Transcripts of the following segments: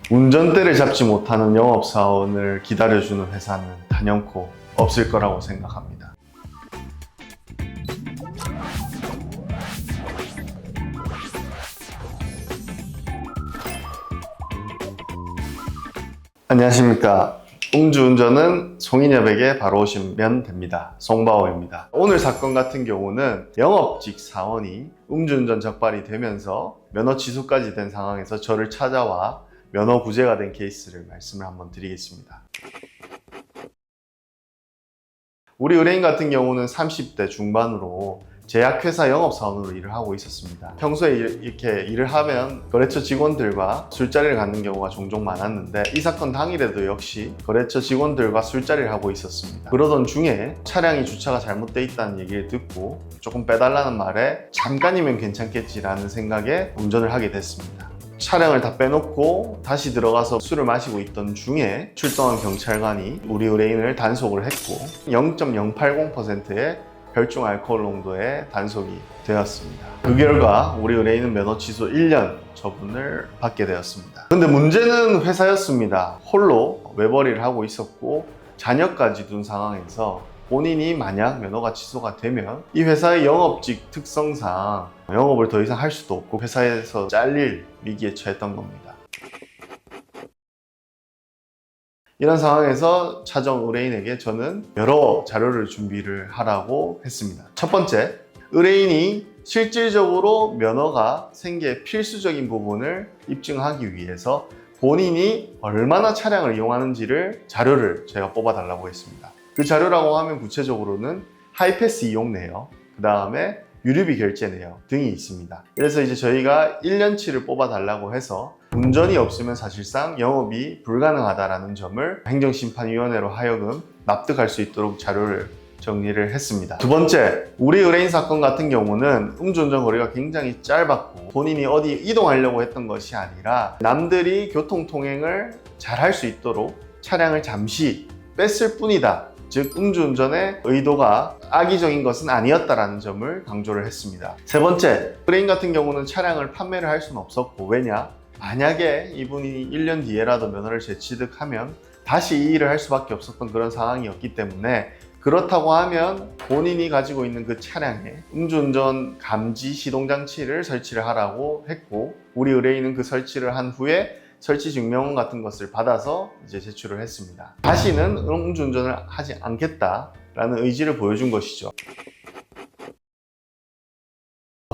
운전대를 잡지 못하는 영업사원을 기다려주는 회사는 단연코 없을 거라고 생각합니다. 안녕하십니까. 음주운전은 송인엽에게 바로 오시면 됩니다. 송바오입니다. 오늘 사건 같은 경우는 영업직 사원이 음주운전 적발이 되면서 면허 취소까지 된 상황에서 저를 찾아와 면허 구제가 된 케이스를 말씀을 한번 드리겠습니다. 우리 의뢰인 같은 경우는 30대 중반으로 제약회사 영업사원으로 일을 하고 있었습니다. 평소에 이렇게 일을 하면 거래처 직원들과 술자리를 갖는 경우가 종종 많았는데 이 사건 당일에도 역시 거래처 직원들과 술자리를 하고 있었습니다. 그러던 중에 차량이 주차가 잘못되어 있다는 얘기를 듣고 조금 빼달라는 말에 잠깐이면 괜찮겠지라는 생각에 운전을 하게 됐습니다. 차량을 다 빼놓고 다시 들어가서 술을 마시고 있던 중에 출동한 경찰관이 우리 의뢰인을 단속을 했고 0.080%의 혈중 알코올 농도의 단속이 되었습니다. 그 결과 우리 의뢰인은 면허 취소 1년 처분을 받게 되었습니다. 근데 문제는 회사였습니다. 홀로 외벌이를 하고 있었고 자녀까지 둔 상황에서 본인이 만약 면허가 취소가 되면 이 회사의 영업직 특성상 영업을 더 이상 할 수도 없고 회사에서 잘릴 위기에 처했던 겁니다. 이런 상황에서 찾아온 의뢰인에게 저는 여러 자료를 준비를 하라고 했습니다. 첫 번째, 의뢰인이 실질적으로 면허가 생계의 필수적인 부분을 입증하기 위해서 본인이 얼마나 차량을 이용하는지를 자료를 제가 뽑아달라고 했습니다. 그 자료라고 하면 구체적으로는 하이패스 이용 내역, 그 다음에 유류비 결제 내역 등이 있습니다. 그래서 이제 저희가 1년치를 뽑아달라고 해서 운전이 없으면 사실상 영업이 불가능하다는 점을 행정심판위원회로 하여금 납득할 수 있도록 자료를 정리를 했습니다. 두 번째, 우리 의뢰인 사건 같은 경우는 음주운전 거리가 굉장히 짧았고 본인이 어디 이동하려고 했던 것이 아니라 남들이 교통통행을 잘 할 수 있도록 차량을 잠시 뺐을 뿐이다. 즉 음주운전의 의도가 악의적인 것은 아니었다라는 점을 강조를 했습니다. 세 번째, 의뢰인 같은 경우는 차량을 판매를 할 수는 없었고 왜냐? 만약에 이분이 1년 뒤에라도 면허를 재취득하면 다시 이 일을 할 수밖에 없었던 그런 상황이었기 때문에 그렇다고 하면 본인이 가지고 있는 그 차량에 음주운전 감지 시동장치를 설치를 하라고 했고 우리 의뢰인은 그 설치를 한 후에 설치 증명원 같은 것을 받아서 이제 제출을 했습니다. 다시는 음주운전을 하지 않겠다라는 의지를 보여준 것이죠.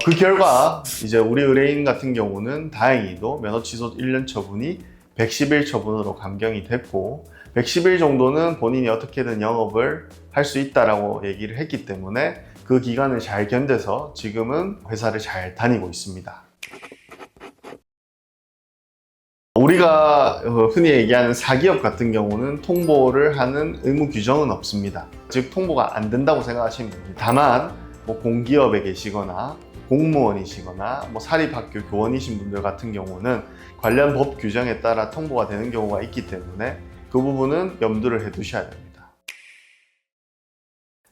그 결과 이제 우리 의뢰인 같은 경우는 다행히도 면허 취소 1년 처분이 110일 처분으로 감경이 됐고 110일 정도는 본인이 어떻게든 영업을 할 수 있다라고 얘기를 했기 때문에 그 기간을 잘 견뎌서 지금은 회사를 잘 다니고 있습니다. 우리가 흔히 얘기하는 사기업 같은 경우는 통보를 하는 의무 규정은 없습니다. 즉 통보가 안 된다고 생각하시면 됩니다. 다만 공기업에 계시거나 공무원이시거나 사립학교 교원이신 분들 같은 경우는 관련 법 규정에 따라 통보가 되는 경우가 있기 때문에 그 부분은 염두를 해 두셔야 됩니다.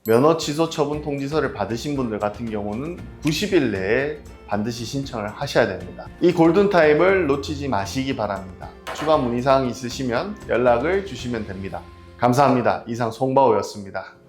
면허 취소 처분 통지서를 받으신 분들 같은 경우는 90일 내에 반드시 신청을 하셔야 됩니다. 이 골든타임을 놓치지 마시기 바랍니다. 추가 문의사항이 있으시면 연락을 주시면 됩니다. 감사합니다. 이상 송바오였습니다.